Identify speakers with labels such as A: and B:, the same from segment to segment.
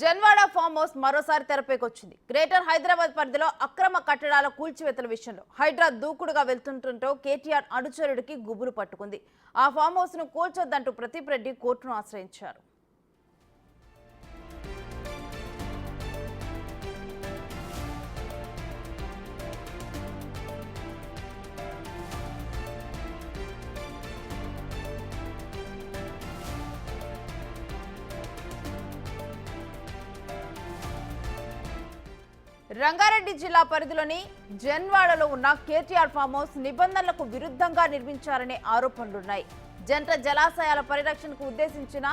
A: Janwada farm house మరోసారి తెరపైకొచ్చింది. Greater Hyderabad పరిధిలో అక్రమ కట్టడాల కూల్చివేతల విషయంలో హైడ్రా దూకుడుగా వెళ్తుండటంతో కేటీఆర్ అనుచరుడికి గుబులు పట్టుకుంది. ఆ ఫామ్ హౌస్ ను కూల్చొద్దంటూ ప్రదీప్ రెడ్డి కోర్టును ఆశ్రయించారు. రంగారెడ్డి జిల్లా పరిధిలోని జన్వాడలో ఉన్న కేటీఆర్ ఫామ్ హౌస్ నిబంధనలకు విరుద్ధంగా నిర్మించారనే ఆరోపణలున్నాయి. జంట జలాశయాల పరిరక్షణకు ఉద్దేశించిన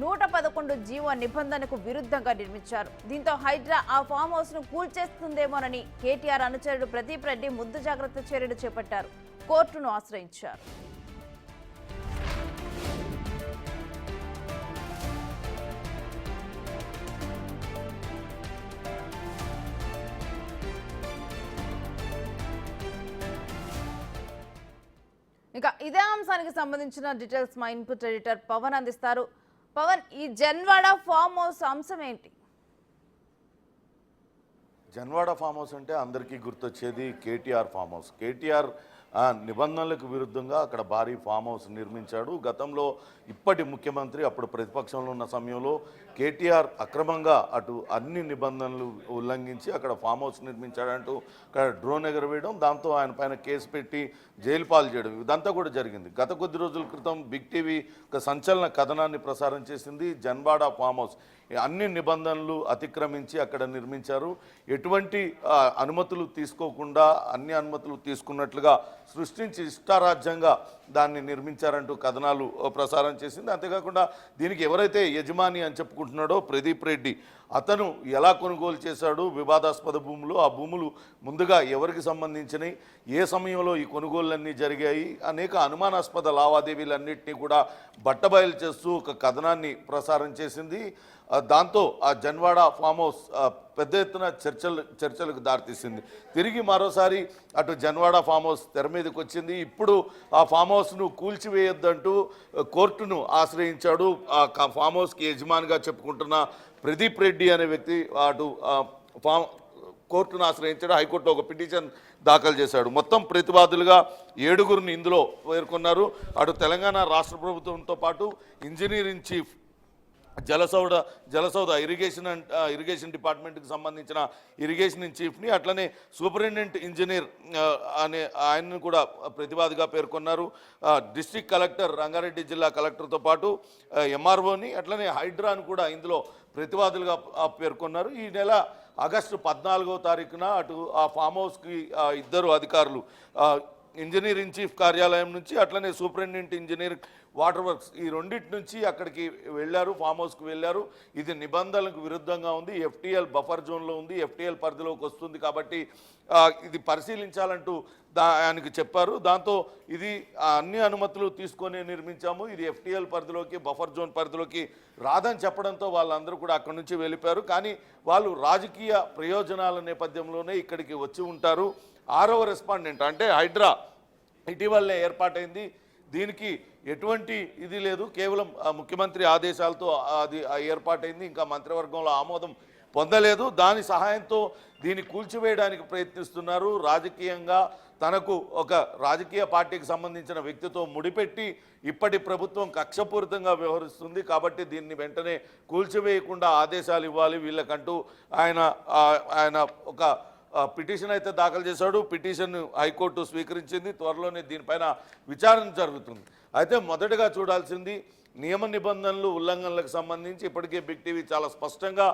A: 111 జీవో నిబంధనకు విరుద్ధంగా నిర్మించారు. దీంతో హైడ్రా ఆ ఫామ్ హౌస్ ను కూల్చేస్తుందేమోనని కేటీఆర్ అనుచరుడు ప్రదీప్ రెడ్డి ముందు జాగ్రత్త చర్యలు చేపట్టారు. కోర్టును ఆశ్రయించారు. ఇక ఇదే అంశానికి సంబంధించిన డీటెయిల్స్ మా ఇన్పుట్ ఎడిటర్ పవన్ అందిస్తారు. పవన్, ఈ జన్వాడ ఫామ్ హౌస్ అంశం ఏంటి?
B: జన్వాడ ఫామ్ హౌస్ అంటే అందరికీ గుర్తొచ్చేది కేటీఆర్ ఫామ్ హౌస్. కేటీఆర్ నిబంధనలకు విరుద్ధంగా అక్కడ భారీ ఫామ్ హౌస్ నిర్మించాడు. గతంలో ఇప్పటి ముఖ్యమంత్రి అప్పుడు ప్రతిపక్షంలో ఉన్న సమయంలో కేటీఆర్ అక్రమంగా అటు అన్ని నిబంధనలు ఉల్లంఘించి అక్కడ ఫామ్ హౌస్ నిర్మించాడంటూ అక్కడ డ్రోన్ ఎగరవేయడం, దాంతో ఆయన పైన కేసు పెట్టి జైలు పాలు చేయడం ఇదంతా కూడా జరిగింది. గత కొద్ది రోజుల క్రితం బిగ్ టీవీ ఒక సంచలన కథనాన్ని ప్రసారం చేసింది. జన్వాడ ఫామ్ హౌస్ అన్ని నిబంధనలు అతిక్రమించి అక్కడ నిర్మించారు, ఎటువంటి అనుమతులు తీసుకోకుండా అన్ని అనుమతులు తీసుకున్నట్లుగా సృష్టించి ఇష్టారాజ్యంగా దాన్ని నిర్మించారంటూ కథనాలు ప్రసారం చేసింది. అంతేకాకుండా దీనికి ఎవరైతే యజమాని అని చెప్పుకుంటున్నాడో ప్రదీప్ రెడ్డి, అతను ఎలా కొనుగోలు చేశాడు, వివాదాస్పద భూములు, ఆ భూములు ముందుగా ఎవరికి సంబంధించినవి, ఏ సమయంలో ఈ కొనుగోళ్ళన్నీ జరిగాయి, అనేక అనుమానాస్పద లావాదేవీలన్నింటినీ కూడా బట్టబయలు చేస్తూ ఒక కథనాన్ని ప్రసారం చేసింది. దాంతో ఆ జన్వాడ ఫామ్ హౌస్ పెద్ద ఎత్తున చర్చలకు దారితీసింది. తిరిగి మరోసారి అటు జన్వాడ ఫామ్ హౌస్ తెర మీదకి వచ్చింది. ఇప్పుడు ఆ ఫామ్ హౌస్ను కూల్చివేయొద్దంటూ కోర్టును ఆశ్రయించాడు. ఆ ఫామ్ హౌస్కి యజమానిగా చెప్పుకుంటున్న ప్రదీప్ రెడ్డి అనే వ్యక్తి అటు కోర్టును ఆశ్రయించాడు. హైకోర్టులో ఒక పిటిషన్ దాఖలు చేశాడు. మొత్తం ప్రతివాదులుగా 7గురిని ఇందులో పేర్కొన్నారు. అటు తెలంగాణ రాష్ట్ర ప్రభుత్వంతో పాటు ఇంజనీర్ ఇన్ చీఫ్ జలసౌద ఇరిగేషన్ డిపార్ట్మెంట్కి సంబంధించిన ఇరిగేషన్ ఇన్ చీఫ్ని, అట్లనే సూపరింటెండెంట్ ఇంజనీర్ అనే ఆయన్ని కూడా ప్రతివాదిగా పేర్కొన్నారు. డిస్ట్రిక్ట్ కలెక్టర్, రంగారెడ్డి జిల్లా కలెక్టర్తో పాటు ఎంఆర్ఓని, అట్లనే హైడ్రాని కూడా ఇందులో ప్రతివాదులుగా పేర్కొన్నారు. ఈ నెల ఆగస్టు 14వ తారీఖున అటు ఆ ఫామ్ హౌస్కి 2 అధికారులు ఇంజనీర్ ఇన్ చీఫ్ కార్యాలయం నుంచి, అట్లనే సూపరింటెండెంట్ ఇంజనీర్ వాటర్ వర్క్స్, ఈ రెండింటి నుంచి అక్కడికి వెళ్ళారు, ఫామ్ హౌస్కి వెళ్ళారు. ఇది నిబంధనలకు విరుద్ధంగా ఉంది, ఎఫ్టీఎల్ బఫర్ జోన్లో ఉంది, ఎఫ్టీఎల్ పరిధిలోకి వస్తుంది, కాబట్టి ఇది పరిశీలించాలంటూ ఆయనకు చెప్పారు. దాంతో ఇది అన్ని అనుమతులు తీసుకొని నిర్మించాము, ఇది ఎఫ్టీఎల్ పరిధిలోకి బఫర్ జోన్ పరిధిలోకి రాదని చెప్పడంతో వాళ్ళందరూ కూడా అక్కడి నుంచి వెళ్ళిపోయారు. కానీ వాళ్ళు రాజకీయ ప్రయోజనాల నేపథ్యంలోనే ఇక్కడికి వచ్చి ఉంటారు. 6వ రెస్పాండెంట్ అంటే హైడ్రా ఇటీవలనే ఏర్పాటైంది. దీనికి ఎటువంటి ఇది లేదు, కేవలం ముఖ్యమంత్రి ఆదేశాలతో అది ఏర్పాటైంది, ఇంకా మంత్రివర్గంలో ఆమోదం పొందలేదు. దాని సహాయంతో దీన్ని కూల్చివేయడానికి ప్రయత్నిస్తున్నారు. రాజకీయంగా తనకు ఒక రాజకీయ పార్టీకి సంబంధించిన వ్యక్తితో ముడిపెట్టి ఇప్పటి ప్రభుత్వం కక్షపూరితంగా వ్యవహరిస్తుంది, కాబట్టి దీన్ని వెంటనే కూల్చివేయకుండా ఆదేశాలు ఇవ్వాలి వీళ్ళకంటూ ఆయన ఒక పిటిషన్ అయితే దాఖలు చేశాడు. పిటిషన్ హైకోర్టు స్వీకరించింది. త్వరలోనే దీనిపైన విచారణ జరుగుతుంది. అయితే మొదటగా చూడాల్సింది నియమ నిబంధనలు ఉల్లంఘనలకు సంబంధించి ఇప్పటికే బిగ్ టీవీ చాలా స్పష్టంగా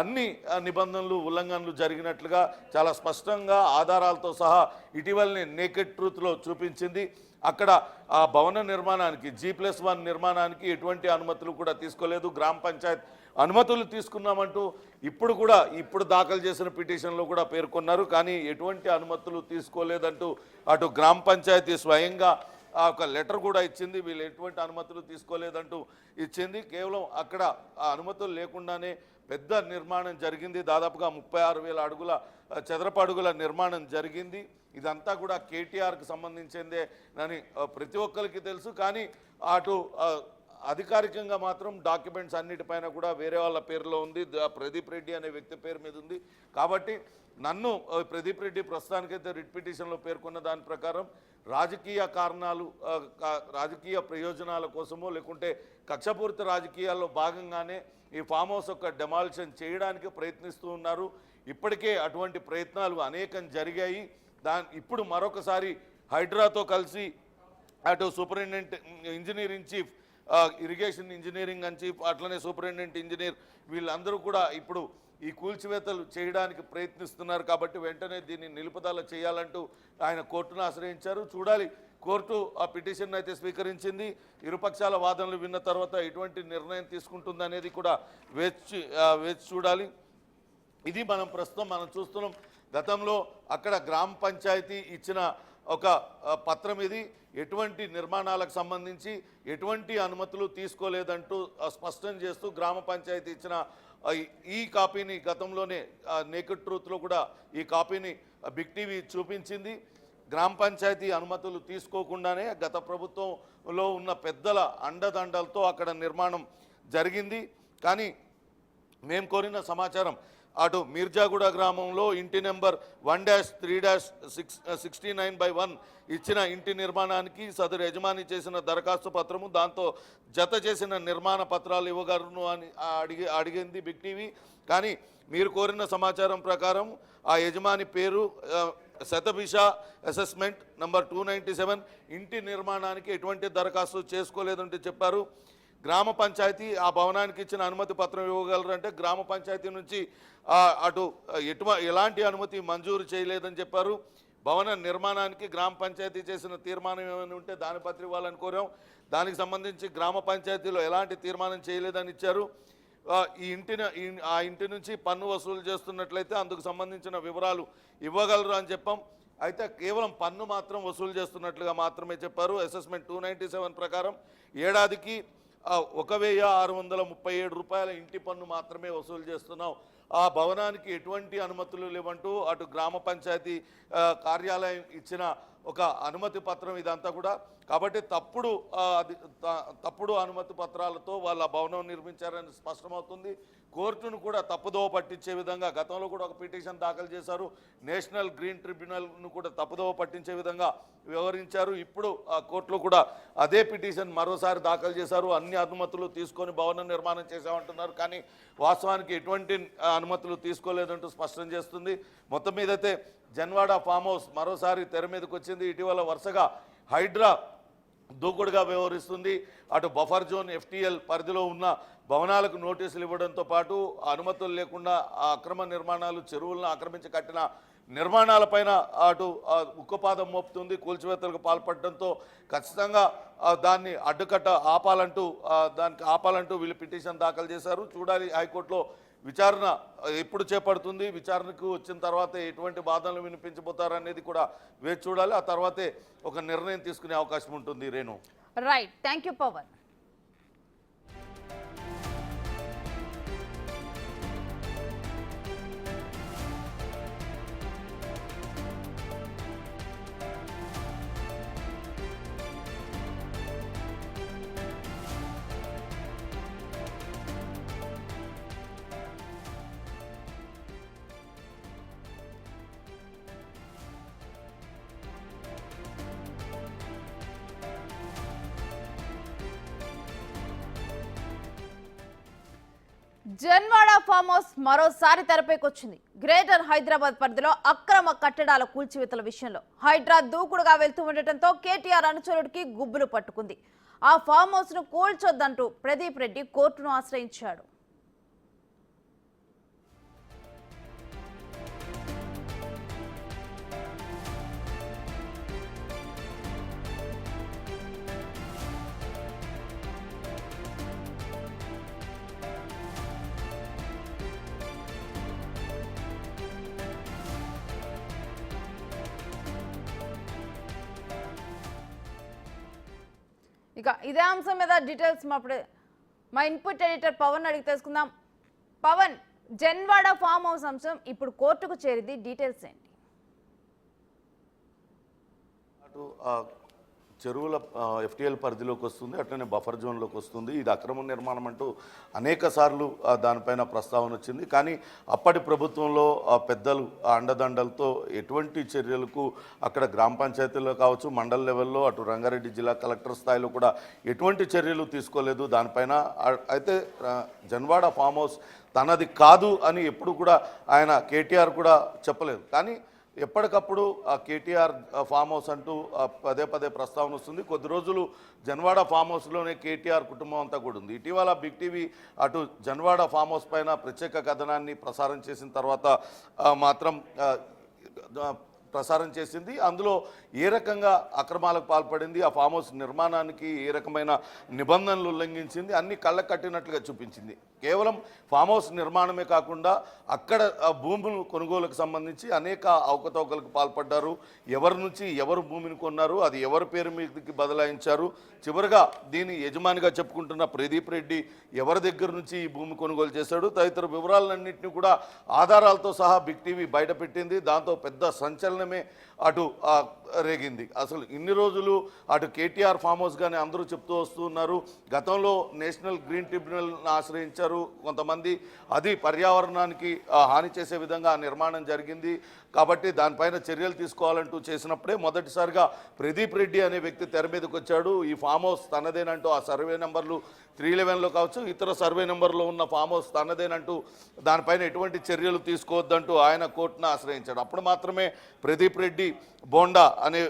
B: అన్ని నిబంధనలు ఉల్లంఘనలు జరిగినట్లుగా చాలా స్పష్టంగా ఆధారాలతో సహా ఇటీవలనే నేకెడ్ ట్రూత్లో చూపించింది. అక్కడ ఆ భవన నిర్మాణానికి G+1 నిర్మాణానికి ఎటువంటి అనుమతులు కూడా తీసుకోలేదు. గ్రామ పంచాయత్ అనుమతులు తీసుకున్నామంటూ ఇప్పుడు దాఖలు చేసిన పిటిషన్లో కూడా పేర్కొన్నారు. కానీ ఎటువంటి అనుమతులు తీసుకోలేదంటూ అటు గ్రామ పంచాయతీ స్వయంగా ఒక లెటర్ కూడా ఇచ్చింది, వీళ్ళు ఎటువంటి అనుమతులు తీసుకోలేదంటూ ఇచ్చింది. కేవలం అక్కడ ఆ అనుమతులు లేకుండానే పెద్ద నిర్మాణం జరిగింది. దాదాపుగా 36,000 చదరపు అడుగుల నిర్మాణం జరిగింది. ఇదంతా కూడా కేటీఆర్కి సంబంధించిందే అని ప్రతి ఒక్కరికి తెలుసు. కానీ అటు అధికారికంగా మాత్రం డాక్యుమెంట్స్ అన్నిటిపైన కూడా వేరే వాళ్ళ పేరులో ఉంది, ప్రదీప్ రెడ్డి అనే వ్యక్తి పేరు మీద ఉంది. కాబట్టి నన్ను ప్రదీప్ రెడ్డి ప్రస్తుతానికైతే రిట్ పిటిషన్లో పేర్కొన్న దాని ప్రకారం రాజకీయ కారణాలు, రాజకీయ ప్రయోజనాల కోసమో లేకుంటే కక్షపూరిత రాజకీయాల్లో భాగంగానే ఈ ఫామ్ హౌస్ యొక్క డెమాలిషన్ చేయడానికి ప్రయత్నిస్తూ ఉన్నారు. ఇప్పటికే అటువంటి ప్రయత్నాలు అనేకం జరిగాయి. ఇప్పుడు మరొకసారి హైడ్రాతో కలిసి అటు superintendent engineering chief, irrigation engineering and chief, అట్లనే సూపరింటెండెంట్ ఇంజనీర్ వీళ్ళందరూ కూడా ఇప్పుడు ఈ కూల్చివేతలు చేయడానికి ప్రయత్నిస్తున్నారు. కాబట్టి వెంటనే దీన్ని నిలుపుదల చేయాలంటూ ఆయన కోర్టును ఆశ్రయించారు. చూడాలి, కోర్టు ఆ పిటిషన్ అయితే స్వీకరించింది. ఇరుపక్షాల వాదనలు విన్న తర్వాత ఎటువంటి నిర్ణయం తీసుకుంటుందనేది కూడా వేచి చూడాలి. ఇది ప్రస్తుతం చూస్తున్నాం. గతంలో అక్కడ గ్రామ పంచాయతీ ఇచ్చిన ఒక పత్రం ఇది. ఎటువంటి నిర్మాణాలకు సంబంధించి ఎటువంటి అనుమతులు తీసుకోలేదంటూ స్పష్టం చేస్తూ గ్రామ పంచాయతీ ఇచ్చిన ఈ కాపీని గతంలోనే నేకెడ్ ట్రూత్లో కూడా ఈ కాపీని బిగ్ టీవీ చూపించింది. గ్రామ పంచాయతీ అనుమతులు తీసుకోకుండానే గత ప్రభుత్వంలో ఉన్న పెద్దల అండదండలతో అక్కడ నిర్మాణం జరిగింది. కానీ మేము కోరిన సమాచారం అటు మీర్జాగూడ గ్రామంలో ఇంటి నెంబర్ 1-3-69/1 ఇచ్చిన ఇంటి నిర్మాణానికి సదరు యజమాని చేసిన దరఖాస్తు పత్రము, దాంతో జత చేసిన నిర్మాణ పత్రాలు ఇవ్వగలను అని అడిగింది బిగ్ టీవీ. కానీ మీరు కోరిన సమాచారం ప్రకారం ఆ యజమాని పేరు శతభిష అసెస్మెంట్ నంబర్ 297 ఇంటి నిర్మాణానికి ఎటువంటి దరఖాస్తు చేసుకోలేదంటే చెప్పారు. గ్రామ పంచాయతీ ఆ భవనానికి ఇచ్చిన అనుమతి పత్రం ఇవ్వగలరంటే గ్రామ పంచాయతీ నుంచి అటు ఎలాంటి అనుమతి మంజూరు చేయలేదని చెప్పారు. భవన నిర్మాణానికి గ్రామ పంచాయతీ చేసిన తీర్మానం ఏమైనా ఉంటే దాని పత్రం ఇవ్వాలని కోరాం. దానికి సంబంధించి గ్రామ పంచాయతీలో ఎలాంటి తీర్మానం చేయలేదని ఇచ్చారు. ఆ ఇంటి నుంచి పన్ను వసూలు చేస్తున్నట్లయితే అందుకు సంబంధించిన వివరాలు ఇవ్వగలరు అని చెప్పాం. అయితే కేవలం పన్ను మాత్రం వసూలు చేస్తున్నట్లుగా మాత్రమే చెప్పారు. అసెస్మెంట్ 297 ప్రకారం ఏడాదికి 1,637 రూపాయల ఇంటి పన్ను మాత్రమే వసూలు చేస్తున్నాం. ఆ భవనానికి ఎటువంటి అనుమతులు లేవంటూ అటు గ్రామ పంచాయతీ కార్యాలయం ఇచ్చిన ఒక అనుమతి పత్రం ఇదంతా కూడా. కాబట్టి తప్పుడు అనుమతి పత్రాలతో వాళ్ళ భవనం నిర్మించారని స్పష్టమవుతుంది. కోర్టును కూడా తప్పుదోవ పట్టించే విధంగా గతంలో కూడా ఒక పిటిషన్ దాఖలు చేశారు. నేషనల్ గ్రీన్ ట్రిబ్యునల్ను కూడా తప్పుదోవ పట్టించే విధంగా వ్యవహరించారు. ఇప్పుడు కోర్టులో కూడా అదే పిటిషన్ మరోసారి దాఖలు చేశారు. అన్ని అనుమతులు తీసుకొని భవన నిర్మాణం చేశామంటున్నారు. కానీ వాస్తవానికి ఎటువంటి అనుమతులు తీసుకోలేదంటూ స్పష్టం చేస్తుంది. మొత్తం మీదైతే జన్వాడ ఫామ్ హౌస్ మరోసారి తెర మీదకి వచ్చింది. ఇటీవల వరుసగా హైడ్రా దూకుడుగా వ్యవహరిస్తుంది. అటు బఫర్ జోన్ FTL పరిధిలో ఉన్న భవనాలకు నోటీసులు ఇవ్వడంతో పాటు అనుమతులు లేకుండా అక్రమ నిర్మాణాలు, చెరువులను ఆక్రమించి కట్టిన నిర్మాణాలపైన అటు ఉక్కుపాదం మోపుతుంది. కూల్చివేతలకు పాల్పడడంతో ఖచ్చితంగా దాన్ని అడ్డుకట్ట ఆపాలంటూ వీళ్ళు పిటిషన్ దాఖలు చేశారు. చూడాలి హైకోర్టులో విచారణ ఎప్పుడు చేపడుతుంది, విచారణకు వచ్చిన తర్వాత ఎటువంటి వాదనలు వినిపించబోతారనేది కూడా వేచి చూడాలి. ఆ తర్వాతే ఒక నిర్ణయం తీసుకునే అవకాశం ఉంటుంది. Renu,
A: right, thank you Pavan. Janwada farm house మరోసారి తెరపైకొచ్చింది. గ్రేటర్ హైదరాబాద్ పరిధిలో అక్రమ కట్టడాల కూల్చివేతల విషయంలో హైడ్రా దూకుడుగా వెళ్తూ ఉండటంతో కేటీఆర్ అనుచరుడికి గుబ్బులు పట్టుకుంది. ఆ ఫామ్ హౌస్ ను కూల్చొద్దంటూ ప్రదీప్ రెడ్డి కోర్టును ఆశ్రయించాడు. ఇక ఇదే అంశం మీద డీటెయిల్స్ మా ఇన్పుట్ ఎడిటర్ పవన్ అడిగి తెలుసుకుందాం. పవన్, జన్వాడ ఫామ్ హౌస్ అంశం ఇప్పుడు కోర్టుకు చేరింది, డీటెయిల్స్ ఏంటి?
B: చెరువుల ఎఫ్టీఎల్ పరిధిలోకి వస్తుంది, అట్లనే బఫర్ జోన్లోకి వస్తుంది. ఇది అక్రమ నిర్మాణం అంటూ అనేక సార్లు దానిపైన ప్రస్తావన వచ్చింది. కానీ అప్పటి ప్రభుత్వంలో పెద్దలు అండదండలతో ఎటువంటి చర్యలకు అక్కడ గ్రామ పంచాయతీల్లో కావచ్చు, మండల లెవెల్లో, అటు రంగారెడ్డి జిల్లా కలెక్టర్ స్థాయిలో కూడా ఎటువంటి చర్యలు తీసుకోలేదు దానిపైన. అయితే జన్వాడ ఫామ్ హౌస్ తనది కాదు అని ఎప్పుడు కూడా ఆయన కేటీఆర్ కూడా చెప్పలేదు. కానీ ఎప్పటికప్పుడు ఆ కేటీఆర్ ఫామ్ హౌస్ అంటూ పదే పదే ప్రస్తావన వస్తుంది. కొద్ది రోజులు జన్వాడ ఫామ్ హౌస్లోనే కేటీఆర్ కుటుంబం అంతా కూడా ఉంది. ఇటీవల బిగ్ టీవీ అటు జన్వాడ ఫామ్ హౌస్ పైన ప్రత్యేక కథనాన్ని ప్రసారం చేసిన తర్వాత మాత్రం ప్రసారం చేసింది. అందులో ఏ రకంగా అక్రమాలకు పాల్పడింది, ఆ ఫామ్ హౌస్ నిర్మాణానికి ఏ రకమైన నిబంధనలు ఉల్లంఘించింది, అన్ని కళ్ళ కట్టినట్లుగా చూపించింది. కేవలం ఫామ్ హౌస్ నిర్మాణమే కాకుండా అక్కడ భూములు కొనుగోలుకు సంబంధించి అనేక అవకతవకలకు పాల్పడ్డారు. ఎవరి నుంచి ఎవరు భూమిని కొన్నారు, అది ఎవరి పేరు మీదకి బదలాయించారు, చివరిగా దీని యజమానిగా చెప్పుకుంటున్న ప్రదీప్ రెడ్డి ఎవరి దగ్గర నుంచి ఈ భూమి కొనుగోలు చేశాడు, తదితర వివరాలన్నింటినీ కూడా ఆధారాలతో సహా బిగ్ టీవీ బయటపెట్టింది. దాంతో పెద్ద సంచలనమే అటు రేగింది. అసలు ఇన్ని రోజులు అటు కేటీఆర్ ఫామ్ హౌస్ కానీ అందరూ చెప్తూ వస్తున్నారు. గతంలో నేషనల్ గ్రీన్ ట్రిబ్యునల్ని ఆశ్రయించారు కొంతమంది. అది పర్యావరణానికి హాని చేసే విధంగా నిర్మాణం జరిగింది కాబట్టి దానిపైన చర్యలు తీసుకోవాలంటూ చేసినప్పుడే మొదటిసారిగా ప్రదీప్ రెడ్డి అనే వ్యక్తి తెర మీదకి వచ్చాడు. ఈ ఫామ్ హౌస్ తనదేనంటూ ఆ సర్వే నెంబర్లు 311లో కావచ్చు, ఇతర సర్వే నెంబర్లో ఉన్న ఫామ్ హౌస్ తనదేనంటూ దానిపైన ఎటువంటి చర్యలు తీసుకోవద్దంటూ ఆయన కోర్టును ఆశ్రయించాడు. అప్పుడు మాత్రమే ప్రదీప్ రెడ్డి బోండా అనే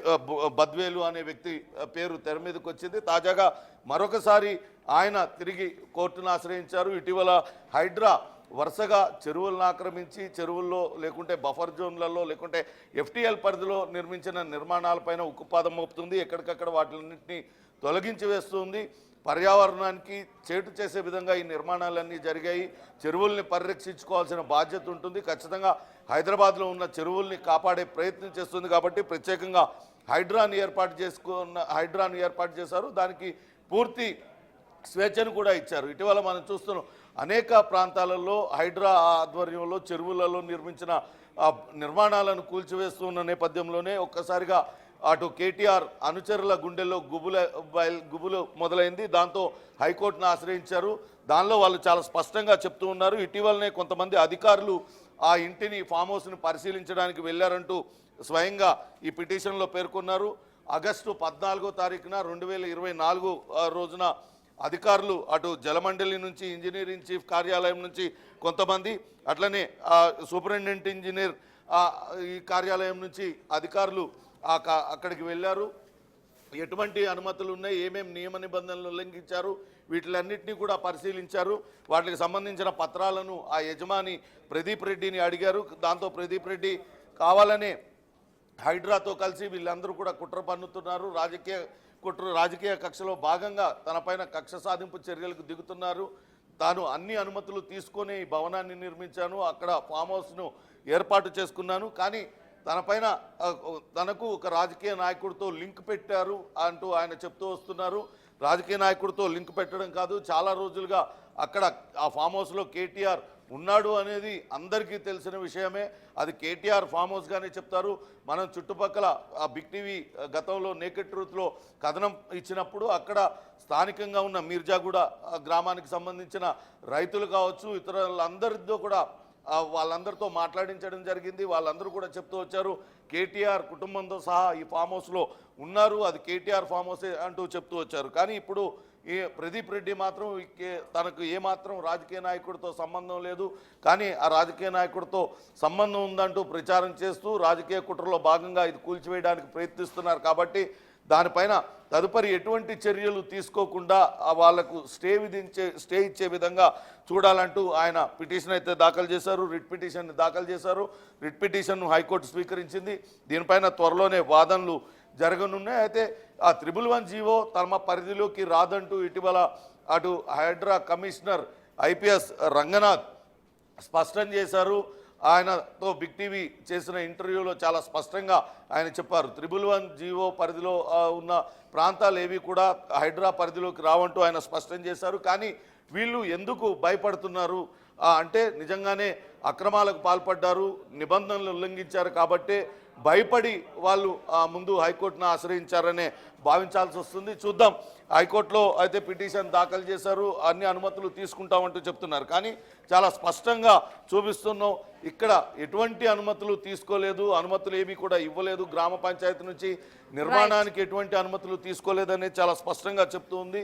B: బద్వేలు అనే వ్యక్తి పేరు తెర మీదకి వచ్చింది. తాజాగా మరొకసారి ఆయన తిరిగి కోర్టును ఆశ్రయించారు. ఇటీవల హైడ్రా వరుసగా చెరువులను ఆక్రమించి చెరువుల్లో లేకుంటే బఫర్ జోన్లలో లేకుంటే ఎఫ్టీఎల్ పరిధిలో నిర్మించిన నిర్మాణాలపైన ఉక్కుపాదం మోపుతుంది. ఎక్కడికక్కడ వాటిలన్నింటినీ తొలగించి వేస్తుంది. పర్యావరణానికి చేటు చేసే విధంగా ఈ నిర్మాణాలన్నీ జరిగాయి. చెరువుల్ని పరిరక్షించుకోవాల్సిన బాధ్యత ఉంటుంది. ఖచ్చితంగా హైదరాబాద్లో ఉన్న చెరువుల్ని కాపాడే ప్రయత్నం చేస్తుంది కాబట్టి ప్రత్యేకంగా హైడ్రాను ఏర్పాటు చేశారు. దానికి పూర్తి స్వేచ్ఛను కూడా ఇచ్చారు. ఇటీవల మనం చూస్తున్నాం అనేక ప్రాంతాలలో హైడ్రా ఆధ్వర్యంలో చెరువులలో నిర్మించిన నిర్మాణాలను కూల్చివేస్తున్న నేపథ్యంలోనే ఒక్కసారిగా అటు కేటీఆర్ అనుచరుల గుండెల్లో గుబులు మొదలైంది. దాంతో హైకోర్టును ఆశ్రయించారు. దానిలో వాళ్ళు చాలా స్పష్టంగా చెప్తూ ఉన్నారు. ఇటీవలనే కొంతమంది అధికారులు ఆ ఇంటిని ఫామ్ హౌస్ని పరిశీలించడానికి వెళ్ళారంటూ స్వయంగా ఈ పిటిషన్లో పేర్కొన్నారు. ఆగస్టు 14వ తారీఖున 2024 రోజున అధికారులు అటు జలమండలి నుంచి, ఇంజనీరింగ్ చీఫ్ కార్యాలయం నుంచి కొంతమంది, అట్లనే సూపరింటెండెంట్ ఇంజనీర్ ఈ కార్యాలయం నుంచి అధికారులు అక్కడికి వెళ్ళారు. ఎటువంటి అనుమతులు ఉన్నాయి, ఏమేమి నియమ నిబంధనలు ఉల్లంఘించారు, వీటిలన్నింటినీ కూడా పరిశీలించారు. వాటికి సంబంధించిన పత్రాలను ఆ యజమాని ప్రదీప్ రెడ్డిని అడిగారు. దాంతో ప్రదీప్ రెడ్డి కావాలనే హైడ్రాతో కలిసి వీళ్ళందరూ కూడా కుట్ర పన్నుతున్నారు, రాజకీయ కక్షలో భాగంగా తనపైన కక్ష సాధింపు చర్యలకు దిగుతున్నారు. తాను అన్ని అనుమతులు తీసుకొని ఈ భవనాన్ని నిర్మించాను, అక్కడ ఫామ్ హౌస్ను ఏర్పాటు చేసుకున్నాను, కానీ తనకు ఒక రాజకీయ నాయకుడితో లింక్ పెట్టారు అంటూ ఆయన చెప్తూ వస్తున్నారు. రాజకీయ నాయకుడితో లింక్ పెట్టడం కాదు, చాలా రోజులుగా అక్కడ ఆ ఫామ్ హౌస్లో కేటీఆర్ ఉన్నాడు అనేది అందరికీ తెలిసిన విషయమే. అది కేటీఆర్ ఫామ్ హౌస్గానే చెప్తారు. మనం చుట్టుపక్కల ఆ బిగ్ టీవీ గతంలో నేకెడ్ ట్రూత్లో కథనం ఇచ్చినప్పుడు అక్కడ స్థానికంగా ఉన్న మీర్జాగూడ గ్రామానికి సంబంధించిన రైతులు కావచ్చు, ఇతరులందరితో కూడా వాళ్ళందరితో మాట్లాడించడం జరిగింది. వాళ్ళందరూ కూడా చెప్తూ వచ్చారు కేటీఆర్ కుటుంబంతో సహా ఈ ఫామ్ హౌస్లో ఉన్నారు, అది కేటీఆర్ ఫామ్ హౌసే అంటూ చెప్తూ వచ్చారు. కానీ ఇప్పుడు ఈ ప్రదీప్ రెడ్డి మాత్రం తనకు ఏమాత్రం రాజకీయ నాయకుడితో సంబంధం లేదు, కానీ ఆ రాజకీయ నాయకుడితో సంబంధం ఉందంటూ ప్రచారం చేస్తూ రాజకీయ కుట్రలో భాగంగా ఇది కూల్చివేయడానికి ప్రయత్నిస్తున్నారు. కాబట్టి దానిపైన తదుపరి ఎటువంటి చర్యలు తీసుకోకుండా వాళ్లకు స్టే ఇచ్చే విధంగా చూడాలంటూ ఆయన పిటిషన్ అయితే దాఖలు చేశారు. రిట్ పిటిషన్ దాఖలు చేశారు. రిట్ పిటిషన్ను హైకోర్టు స్వీకరించింది. దీనిపైన త్వరలోనే వాదనలు జరగనున్నాయి. అయితే ఆ 111 జీవో తమ పరిధిలోకి రాదంటూ ఇటీవల అటు హైడ్రా కమిషనర్ ఐపీఎస్ రంగనాథ్ స్పష్టం చేశారు. ఆయనతో బిగ్ టీవీ చేసిన ఇంటర్వ్యూలో చాలా స్పష్టంగా ఆయన చెప్పారు. 111 జీవో పరిధిలో ఉన్న ప్రాంతాలు ఏవి కూడా హైడ్రా పరిధిలోకి రావంటూ ఆయన స్పష్టం చేశారు. కానీ వీళ్ళు ఎందుకు భయపడుతున్నారు అంటే నిజంగానే అక్రమాలకు పాల్పడ్డారు, నిబంధనలు ఉల్లంఘించారు కాబట్టి భయపడి వాళ్ళు ముందు హైకోర్టును ఆశ్రయించారనే భావించాల్సి వస్తుంది. చూద్దాం. హైకోర్టులో అయితే పిటిషన్ దాఖలు చేశారు, అన్ని అనుమతులు తీసుకుంటామంటూ చెప్తున్నారు. కానీ చాలా స్పష్టంగా చూపిస్తున్నాం, ఇక్కడ ఎటువంటి అనుమతులు తీసుకోలేదు, అనుమతులు ఏమీ కూడా ఇవ్వలేదు, గ్రామ పంచాయతీ నుంచి నిర్మాణానికి ఎటువంటి అనుమతులు తీసుకోలేదని చాలా స్పష్టంగా చెప్తూ ఉంది.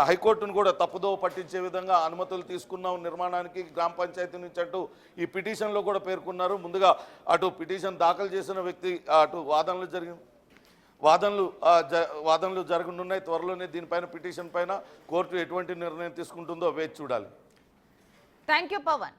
B: హైకోర్టును కూడా తప్పుదోవ పట్టించే విధంగా అనుమతులు తీసుకున్నాం నిర్మాణానికి గ్రామ పంచాయతీ నుంచి అంటూ ఈ పిటిషన్లో కూడా పేర్కొన్నారు. ముందుగా అటు పిటిషన్ దాఖలు చేసిన వ్యక్తి అటు వాదనలు జరగనున్నాయి. త్వరలోనే దీనిపైన పిటిషన్ పైన కోర్టు ఎటువంటి నిర్ణయం తీసుకుంటుందో వేచి చూడాలి.
A: Thank you Pawan.